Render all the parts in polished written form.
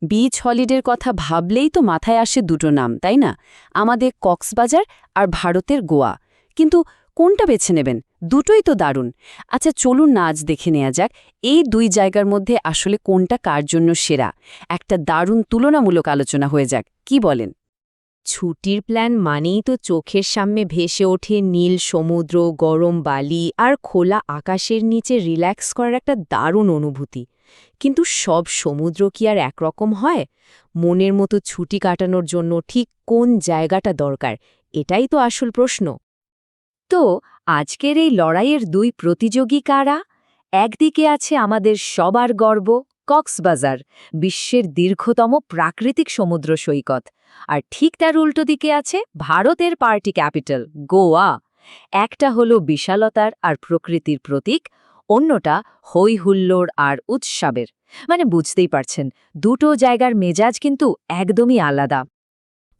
Beach হলিডের কথা ভাবলেই তো মাথায় আসে দুটো নাম, তাই না? আমাদের কক্সবাজার আর ভারতের গোয়া। কিন্তু কোনটা বেছে নেবেন? দুটোই তো দারুণ। আচ্ছা, চলুন না আজ দেখে নেওয়া যাক এই দুই জায়গার মধ্যে আসলে কোনটা কার জন্য সেরা। একটা দারুণ তুলনামূলক আলোচনা হয়ে যাক, কি বলেন? ছুটির প্ল্যান মানেই তো চোখের সামনে ভেসে ওঠে নীল সমুদ্র, গরম বালি আর খোলা আকাশের নিচে রিল্যাক্স করার একটা দারুণ অনুভূতি। কিন্তু সব সমুদ্র কি আর একরকম হয়? মনের মতো ছুটি কাটানোর জন্য ঠিক কোন জায়গাটা দরকার, এটাই তো আসল প্রশ্ন। তো আজকের এই লড়াইয়ের দুই প্রতিযোগী কারা? একদিকে আছে আমাদের সবার গর্ব কক্সবাজার, বিশ্বের দীর্ঘতম প্রাকৃতিক সমুদ্র সৈকত, আর ঠিক তার উল্টো দিকে আছে ভারতের পার্টি ক্যাপিটাল গোয়া। একটা হলো বিশালতার আর প্রকৃতির প্রতীক, অন্যটা হই হুল্লোড় আর উৎসবের। মানে বুঝতেই পারছেন, দুটো জায়গার মেজাজ কিন্তু একদমই আলাদা।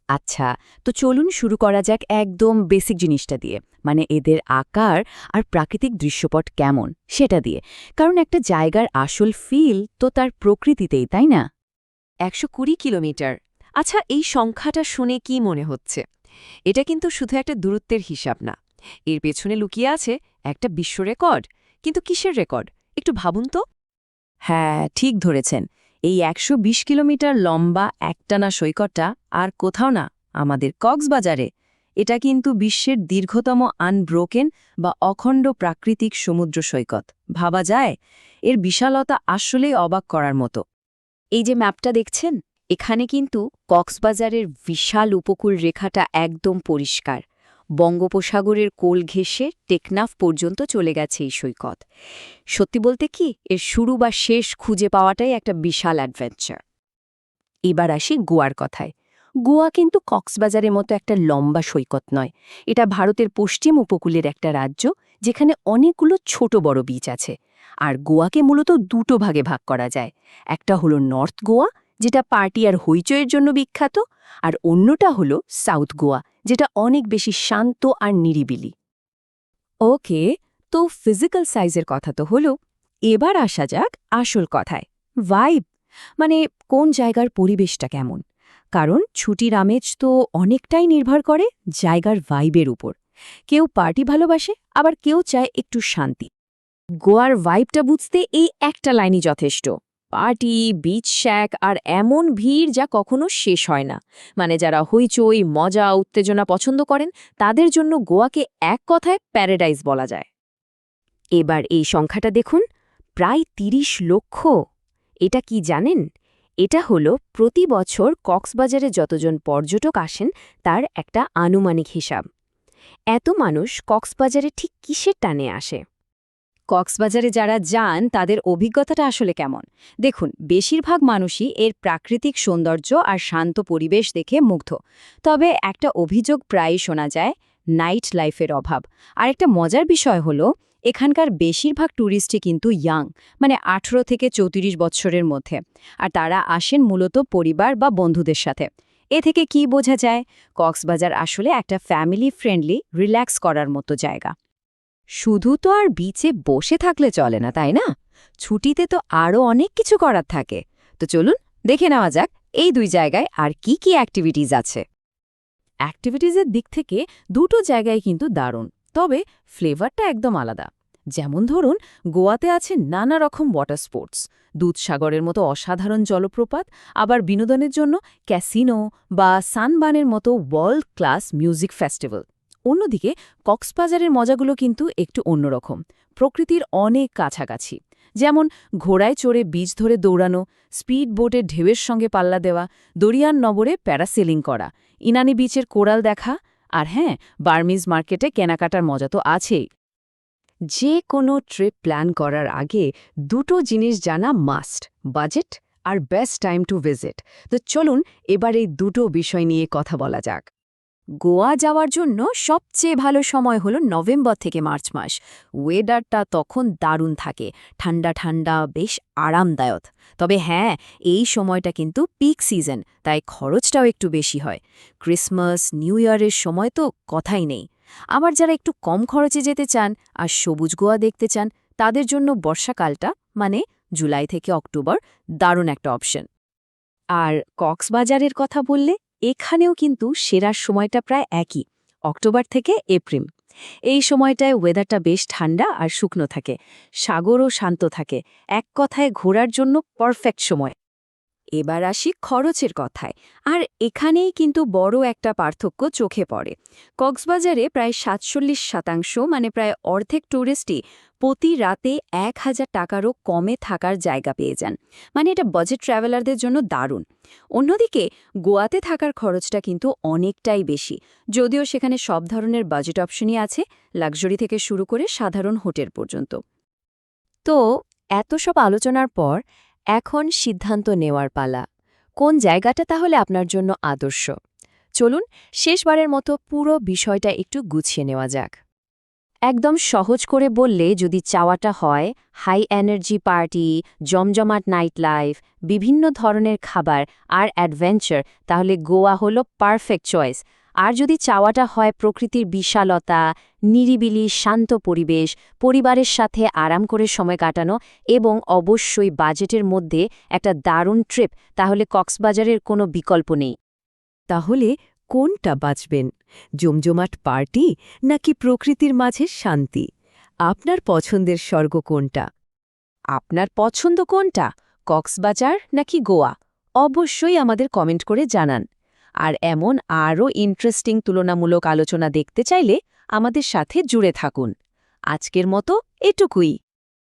আচ্ছা, তো চলুন শুরু করা যাক একদম বেসিক জিনিসটা দিয়ে, মানে এদের আকার আর প্রাকৃতিক দৃশ্যপট কেমন সেটা দিয়ে। কারণ একটা জায়গার আসল ফিল তো তার প্রকৃতিতেই, তাই না? 120 কিলোমিটার। আচ্ছা, এই সংখ্যাটা শুনে কি মনে হচ্ছে? এটা কিন্তু শুধু একটা দূরত্বের হিসাব না, এর পেছনে লুকিয়ে আছে একটা বিশ্ব রেকর্ড। কিন্তু কিসের রেকর্ড, একটু ভাবুন তো। হ্যাঁ, ঠিক ধরেছেন। এই ১২০ কিলোমিটার লম্বা একটানা সৈকতটা আর কোথাও না, আমাদের কক্সবাজারে। এটা কিন্তু বিশ্বের দীর্ঘতম আনব্রোকেন বা অখণ্ড প্রাকৃতিক সমুদ্র সৈকত। ভাবা যায়, এর বিশালতা আসলেই অবাক করার মতো। এই যে ম্যাপটা দেখছেন, এখানে কিন্তু কক্সবাজারের বিশাল উপকূল রেখাটা একদম পরিষ্কার। বঙ্গোপসাগরের কোল ঘেঁষে টেকনাফ পর্যন্ত চলে গেছে এই সৈকত। সত্যি বলতে কি, এর শুরু বা শেষ খুঁজে পাওয়াটাই একটা বিশাল অ্যাডভেঞ্চার। এবার আসি গোয়ার কথায়। গোয়া কিন্তু কক্সবাজারের মতো একটা লম্বা সৈকত নয়। এটা ভারতের পশ্চিম উপকূলের একটা রাজ্য, যেখানে অনেকগুলো ছোট বড় বিচ আছে। আর গোয়াকে মূলত দুটো ভাগে ভাগ করা যায়। একটা হলো নর্থ গোয়া, যেটা পার্টি আর হইচইয়ের জন্য বিখ্যাত, আর অন্যটা হলো সাউথ গোয়া, যেটা অনেক বেশি শান্ত আর নিরিবিলি। ওকে, তো ফিজিক্যাল সাইজের কথা তো হলো, এবার আসা যাক আসল কথায়। ভাইব, মানে কোন জায়গার পরিবেশটা কেমন। কারণ ছুটির আমেজ তো অনেকটাই নির্ভর করে জায়গার ভাইবের উপর। কেউ পার্টি ভালোবাসে, আবার কেউ চায় একটু শান্তি। গোয়ার ভাইবটা বুঝতে এই একটা লাইনই যথেষ্ট: পার্টি, বিচ শ্যাক আর এমন ভিড় যা কখনো শেষ হয় না। মানে যারা হইচই, মজা, উত্তেজনা পছন্দ করেন, তাদের জন্য গোয়াকে এক কথায় প্যারাডাইস বলা যায়। এবার এই সংখ্যাটা দেখুন, প্রায় ৩০ লক্ষ। এটা কি জানেন? এটা হলো প্রতি বছর কক্সবাজারে যতজন পর্যটক আসেন তার একটা আনুমানিক হিসাব। এত মানুষ কক্সবাজারে ঠিক কিসের টানে আসে? কক্সবাজারে যারা যান তাদের অভিজ্ঞতাটা আসলে কেমন? দেখুন, বেশিরভাগ মানুষই এর প্রাকৃতিক সৌন্দর্য আর শান্ত পরিবেশ দেখে মুগ্ধ। তবে একটা অভিযোগ প্রায়ই শোনা যায়: নাইট লাইফের অভাব। আর একটা মজার বিষয় হলো, এখানকার বেশিরভাগ ট্যুরিস্টই কিন্তু ইয়াং, মানে ১৮ থেকে ৩৪ বছরের মধ্যে। আর তারা আসেন মূলত পরিবার বা বন্ধুদের সাথে। এ থেকে কি বোঝা যায়? কক্সবাজার আসলে একটা ফ্যামিলি ফ্রেন্ডলি, রিল্যাক্স করার মতো জায়গা। শুধু তো আর বিচে বসে থাকলে চলে না, তাই না? ছুটিতে তো আরও অনেক কিছু করার থাকে। তো চলুন দেখে নেওয়া যাক এই দুই জায়গায় আর কি কি অ্যাক্টিভিটিজ আছে। অ্যাক্টিভিটিজের দিক থেকে দুটো জায়গায় কিন্তু দারুণ, তবে ফ্লেভারটা একদম আলাদা। যেমন ধরুন, গোয়াতে আছে নানা রকম ওয়াটার স্পোর্টস, দুধসাগরের মতো অসাধারণ জলপ্রপাত, আবার বিনোদনের জন্য ক্যাসিনো বা সানবানের মতো ওয়ার্ল্ড ক্লাস মিউজিক ফেস্টিভ্যাল। অন্যদিকে কক্সবাজারের মজাগুলো কিন্তু একটু অন্যরকম, প্রকৃতির অনেক কাছাকাছি। যেমন ঘোড়ায় চড়ে বিচ ধরে দৌড়ানো, স্পিড বোটের ঢেউয়ের সঙ্গে পাল্লা দেওয়া, দরিয়ান নগরে প্যারাসেলিং করা, ইনানি বিচের কোরাল দেখা, আর হ্যাঁ, বার্মিজ মার্কেটে কেনাকাটার মজা তো আছেই। যে কোনো ট্রিপ প্ল্যান করার আগে দুটো জিনিস জানা মাস্ট: বাজেট আর বেস্ট টাইম টু ভিজিট। তো চলুন এবার এই দুটো বিষয় নিয়ে কথা বলা যাক। গোয়া যাওয়ার জন্য সবচেয়ে ভালো সময় হলো নভেম্বর থেকে মার্চ মাস। ওয়েদারটা তখন দারুণ থাকে, ঠান্ডা ঠান্ডা, বেশ আরামদায়ক। তবে হ্যাঁ, এই সময়টা কিন্তু পিক সিজন, তাই খরচটাও একটু বেশি হয়। ক্রিসমাস, নিউ ইয়ারের সময় তো কথাই নেই। আবার যারা একটু কম খরচে যেতে চান আর সবুজ গোয়া দেখতে চান, তাদের জন্য বর্ষাকালটা, মানে জুলাই থেকে অক্টোবর, দারুণ একটা অপশন। আর কক্সবাজারের কথা বললে এখানেও কিন্তু সেরার সময়টা প্রায় একই, অক্টোবর থেকে এপ্রিল। এই সময়টায় ওয়েদারটা বেশ ঠান্ডা আর শুকনো থাকে, সাগরও শান্ত থাকে, এক কথায় ঘোরার জন্য পারফেক্ট সময়। এবার আসি খরচের কথায়, আর এখানেই কিন্তু বড় একটা পার্থক্য চোখে পড়ে। কক্সবাজারে প্রায় ৪৭%, মানে প্রায় অর্ধেক ট্যুরিস্টই প্রতি রাতে ১,০০০ টাকারও কমে থাকার জায়গা পেয়ে যান। মানে এটা বাজেট ট্রাভেলারদের জন্য দারুণ। অন্যদিকে গোয়াতে থাকার খরচটা কিন্তু অনেকটাই বেশি, যদিও সেখানে সব ধরনের বাজেট অপশনই আছে, লাক্সারি থেকে শুরু করে সাধারণ হোটেল পর্যন্ত। তো এত সব আলোচনার পর এখন সিদ্ধান্ত নেওয়ার পালা। কোন জায়গাটা তাহলে আপনার জন্য আদর্শ? চলুন শেষবারের মতো পুরো বিষয়টা একটু গুছিয়ে নেওয়া যাক। একদম সহজ করে বললে, যদি চাওয়াটা হয় হাই এনার্জি পার্টি, জমজমাট নাইট লাইফ, বিভিন্ন ধরনের খাবার আর অ্যাডভেঞ্চার, তাহলে গোয়া হলো পারফেক্ট চয়েস। আর যদি চাওয়াটা হয় প্রকৃতির বিশালতা, নিরিবিলি শান্ত পরিবেশ, পরিবারের সাথে আরাম করে সময় কাটানো এবং অবশ্যই বাজেটের মধ্যে একটা দারুণ ট্রিপ, তাহলে কক্সবাজারের কোনো বিকল্প নেই। তাহলে কোনটা বাঁচবেন, জমজমাট পার্টি নাকি প্রকৃতির মাঝে শান্তি? আপনার পছন্দের স্বর্গ কোনটা? আপনার পছন্দ কোনটা, কক্সবাজার নাকি গোয়া? অবশ্যই আমাদের কমেন্ট করে জানান। আর এমন আরও ইন্টারেস্টিং তুলনামূলক আলোচনা দেখতে চাইলে আমাদের সাথে জুড়ে থাকুন। আজকের মতো এটুকুই।